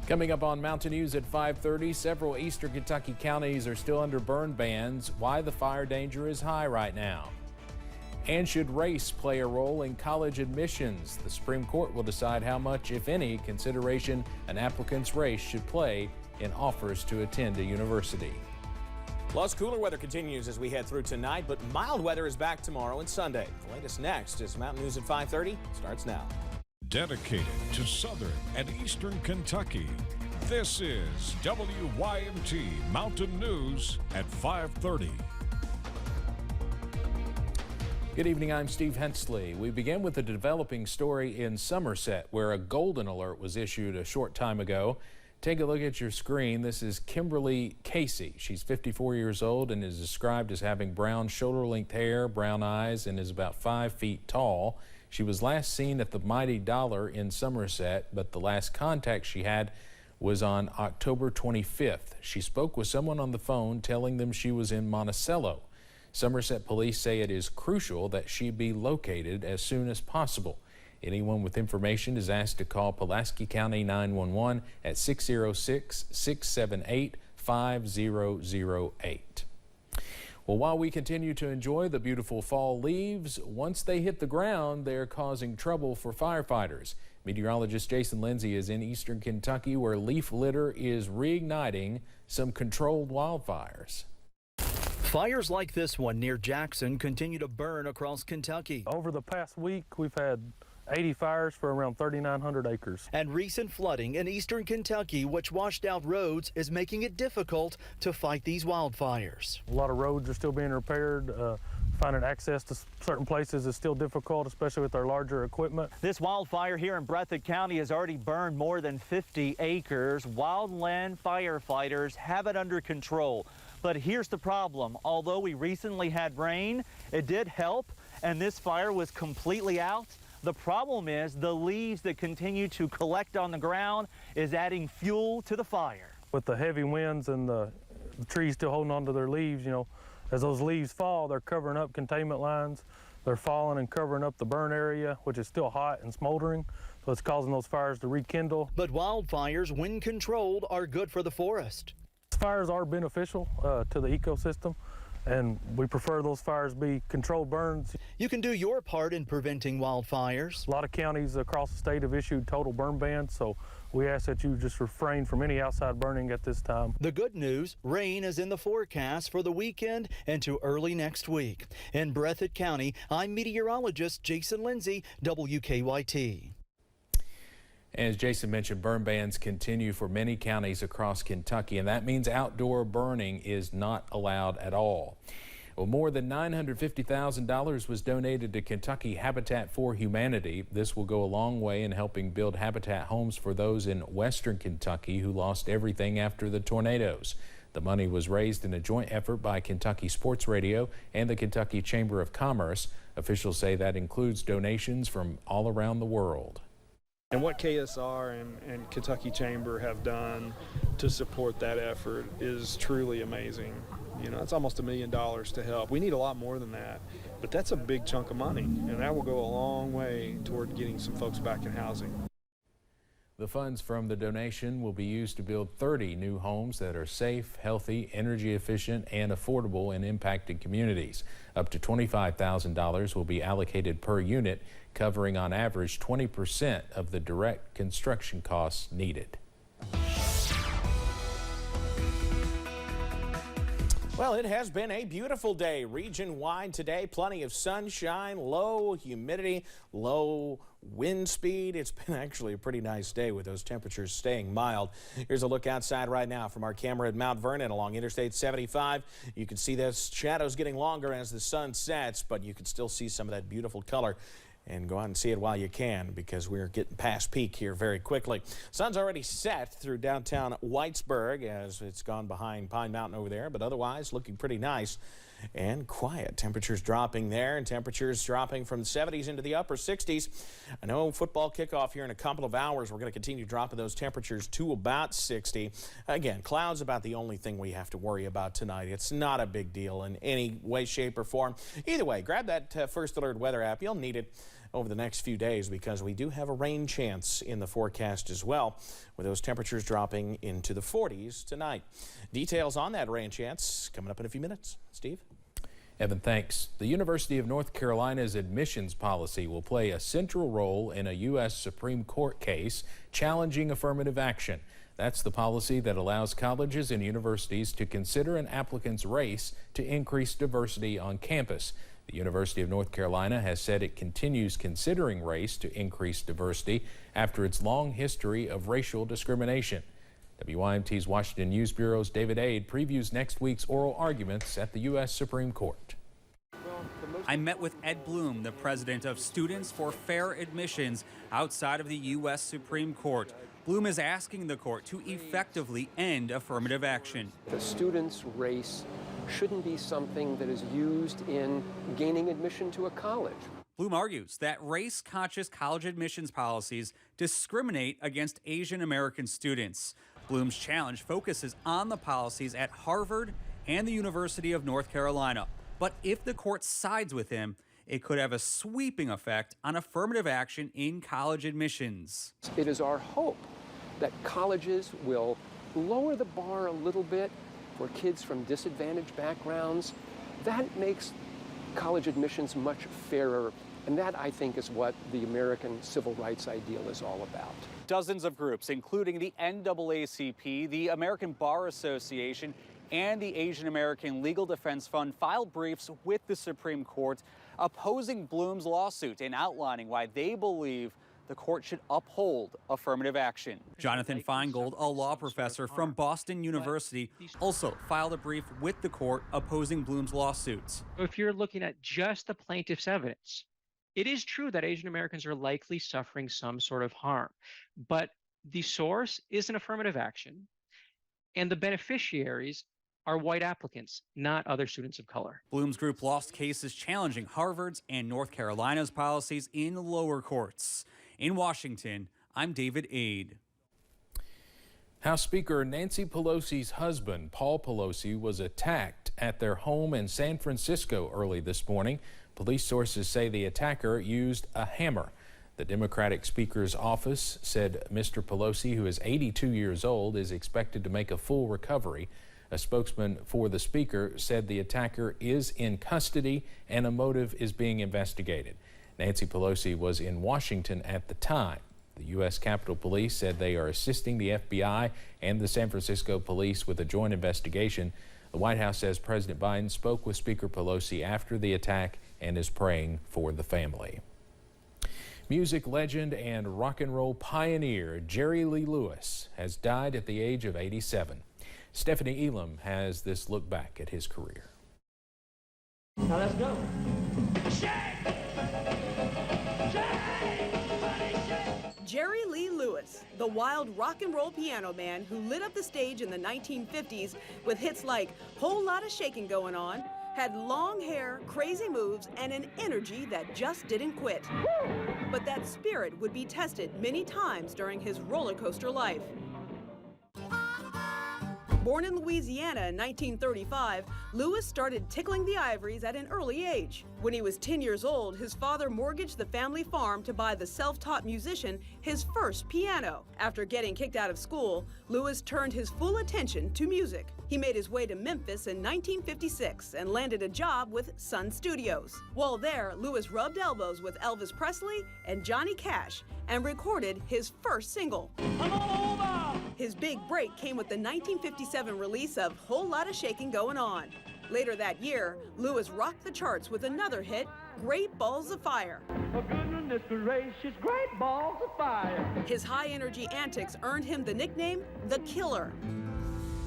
Coming up on Mountain News at 5:30, several eastern Kentucky counties are still under burn bans. Why the fire danger is high right now. And should race play a role in college admissions? The Supreme Court will decide how much, if any, consideration an applicant's race should play in offers to attend a university. Plus, cooler weather continues as we head through tonight, but mild weather is back tomorrow and Sunday. The latest next is Mountain News at 5:30. Starts now. Dedicated to Southern and Eastern Kentucky, this is WYMT Mountain News at 5:30. Good evening, I'm Steve Hensley. We begin with a developing story in Somerset where a golden alert was issued a short time ago. Take a look at your screen. This is Kimberly Casey. She's 54 years old and is described as having brown shoulder-length hair, brown eyes, and is about 5 feet tall. She was last seen at the Mighty Dollar in Somerset, but the last contact she had was on October 25th. She spoke with someone on the phone telling them she was in Monticello. Somerset police say it is crucial that she be located as soon as possible. Anyone with information is asked to call Pulaski County 911 at 606-678-5008. Well, while we continue to enjoy the beautiful fall leaves, once they hit the ground, they're causing trouble for firefighters. Meteorologist Jason Lindsay is in eastern Kentucky where leaf litter is reigniting some controlled wildfires. Fires like this one near Jackson continue to burn across Kentucky. Over the past week, we've had 80 fires for around 3,900 acres. And recent flooding in eastern Kentucky, which washed out roads, is making it difficult to fight these wildfires. A lot of roads are still being repaired. Finding access to certain places is still difficult, especially with our larger equipment. This wildfire here in Breathitt County has already burned more than 50 acres. Wildland firefighters have it under control. But here's the problem. Although we recently had rain, it did help, and this fire was completely out. The problem is the leaves that continue to collect on the ground is adding fuel to the fire. With the heavy winds and the trees still holding on to their leaves, as those leaves fall, they're covering up containment lines. They're falling and covering up the burn area, which is still hot and smoldering, so it's causing those fires to rekindle. But wildfires, when controlled, are good for the forest. Fires are beneficial to the ecosystem, and we prefer those fires be controlled burns. You can do your part in preventing wildfires. A lot of counties across the state have issued total burn bans, so we ask that you just refrain from any outside burning at this time. The good news, rain is in the forecast for the weekend and to early next week. In Breathitt County, I'm meteorologist Jason Lindsay, WKYT. As Jason mentioned, burn bans continue for many counties across Kentucky, and that means outdoor burning is not allowed at all. Well, more than $950,000 was donated to Kentucky Habitat for Humanity. This will go a long way in helping build habitat homes for those in western Kentucky who lost everything after the tornadoes. The money was raised in a joint effort by Kentucky Sports Radio and the Kentucky Chamber of Commerce. Officials say that includes donations from all around the world. And what KSR and Kentucky Chamber have done to support that effort is truly amazing. It's almost $1 million to help. We need a lot more than that, but that's a big chunk of money, and that will go a long way toward getting some folks back in housing. The funds from the donation will be used to build 30 new homes that are safe, healthy, energy efficient, and affordable in impacted communities. Up to $25,000 will be allocated per unit, covering on average 20% of the direct construction costs needed. Well, it has been a beautiful day region-wide today. Plenty of sunshine, low humidity, low wind speed. It's been actually a pretty nice day with those temperatures staying mild. Here's a look outside right now from our camera at Mount Vernon along Interstate 75. You can see the shadows getting longer as the sun sets, but you can still see some of that beautiful color. And go out and see it while you can, because we're getting past peak here very quickly. Sun's already set through downtown Whitesburg as it's gone behind Pine Mountain over there, but otherwise looking pretty nice and quiet. Temperatures dropping there, and temperatures dropping from the 70s into the upper 60s. I know football kickoff here in a couple of hours. We're going to continue dropping those temperatures to about 60. Again, clouds about the only thing we have to worry about tonight. It's not a big deal in any way, shape, or form. Either way, grab that First Alert weather app. You'll need it. over the next few days because we do have a rain chance in the forecast as well, with those temperatures dropping into the 40s tonight. Details on that rain chance coming up in a few minutes. Steve? Evan, thanks. The University of North Carolina's admissions policy will play a central role in a U.S. Supreme Court case challenging affirmative action. That's the policy that allows colleges and universities to consider an applicant's race to increase diversity on campus. The University of North Carolina has said it continues considering race to increase diversity after its long history of racial discrimination. WYMT's Washington News Bureau's David Aid previews next week's oral arguments at the U.S. Supreme Court. I met with Ed Bloom, the president of Students for Fair Admissions, outside of the U.S. Supreme Court. Bloom is asking the court to effectively end affirmative action. The student's race shouldn't be something that is used in gaining admission to a college. Bloom argues that race-conscious college admissions policies discriminate against Asian American students. Bloom's challenge focuses on the policies at Harvard and the University of North Carolina. But if the court sides with him, it could have a sweeping effect on affirmative action in college admissions. It is our hope that colleges will lower the bar a little bit for kids from disadvantaged backgrounds. That makes college admissions much fairer, and that, I think, is what the American civil rights ideal is all about. Dozens of groups, including the NAACP, the American Bar Association, and the Asian American Legal Defense Fund, filed briefs with the Supreme Court opposing Bloom's lawsuit and outlining why they believe the court should uphold affirmative action. Jonathan Feingold, a law professor from Boston University, also filed a brief with the court opposing Bloom's lawsuits. If you're looking at just the plaintiff's evidence, it is true that Asian Americans are likely suffering some sort of harm, but the source is an affirmative action, and the beneficiaries are white applicants, not other students of color. Bloom's group lost cases challenging Harvard's and North Carolina's policies in lower courts. In Washington, I'm David Aid. House Speaker Nancy Pelosi's husband, Paul Pelosi, was attacked at their home in San Francisco early this morning. Police sources say the attacker used a hammer. The Democratic Speaker's office said Mr. Pelosi, who is 82 years old, is expected to make a full recovery. A spokesman for the Speaker said the attacker is in custody and a motive is being investigated. Nancy Pelosi was in Washington at the time. The U.S. Capitol Police said they are assisting the FBI and the San Francisco Police with a joint investigation. The White House says President Biden spoke with Speaker Pelosi after the attack and is praying for the family. Music legend and rock and roll pioneer Jerry Lee Lewis has died at the age of 87. Stephanie Elam has this look back at his career. Now let's go. Jerry Lee Lewis, the wild rock and roll piano man who lit up the stage in the 1950s with hits like Whole Lotta Shakin' Going On, had long hair, crazy moves, and an energy that just didn't quit. But that spirit would be tested many times during his roller coaster life. Born in Louisiana in 1935, Lewis started tickling the ivories at an early age. When he was 10 years old, his father mortgaged the family farm to buy the self-taught musician his first piano. After getting kicked out of school, Lewis turned his full attention to music. He made his way to Memphis in 1956 and landed a job with Sun Studios. While there, Lewis rubbed elbows with Elvis Presley and Johnny Cash and recorded his first single. Come on over! His big break came with the 1957 release of Whole Lotta Shakin' Going On. Later that year, Lewis rocked the charts with another hit, Great Balls of Fire. Oh, goodness gracious, great balls of fire. His high-energy antics earned him the nickname The Killer.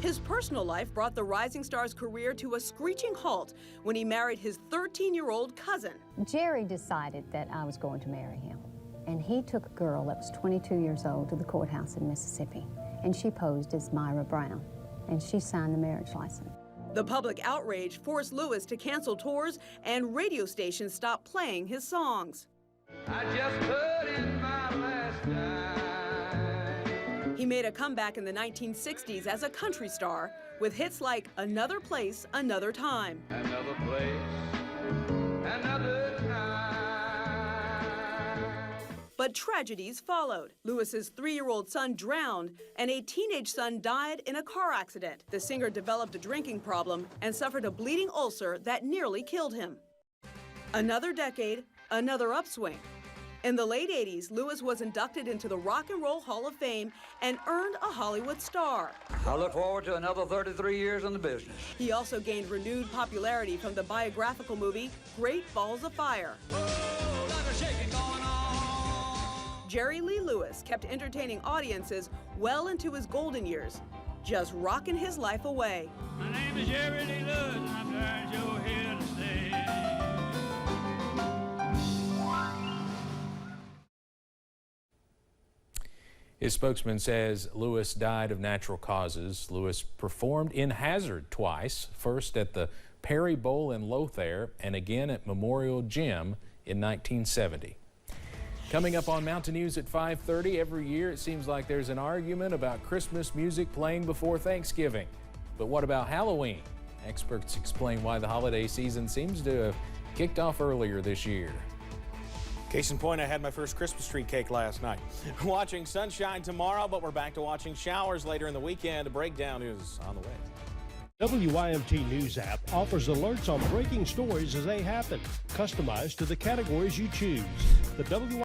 His personal life brought the rising star's career to a screeching halt when he married his 13-year-old cousin. Jerry decided that I was going to marry him, and he took a girl that was 22 years old to the courthouse in Mississippi, and she posed as Myra Brown, and she signed the marriage license. The public outrage forced Lewis to cancel tours, and radio stations stopped playing his songs. I just put in my last night. He made a comeback in the 1960s as a country star with hits like Another Place, Another Time. Another place, another time. But tragedies followed. Lewis's 3-year-old son drowned, and a teenage son died in a car accident. The singer developed a drinking problem and suffered a bleeding ulcer that nearly killed him. Another decade, another upswing. In the late 80s, Lewis was inducted into the Rock and Roll Hall of Fame and earned a Hollywood star. I look forward to another 33 years in the business. He also gained renewed popularity from the biographical movie Great Balls of Fire. Oh, like a shaking going on. Jerry Lee Lewis kept entertaining audiences well into his golden years, just rocking his life away. My name is Jerry Lee Lewis, and I'm glad you're here to stay. His spokesman says Lewis died of natural causes. Lewis performed in Hazard twice, first at the Perry Bowl in Lothair and again at Memorial Gym in 1970. Coming up on Mountain News at 5:30, every year it seems like there's an argument about Christmas music playing before Thanksgiving. But what about Halloween? Experts explain why the holiday season seems to have kicked off earlier this year. Case in point, I had my first Christmas tree cake last night. Watching sunshine tomorrow, but we're back to watching showers later in the weekend. A breakdown is on the way. WYMT News app offers alerts on breaking stories as they happen, customized to the categories you choose. The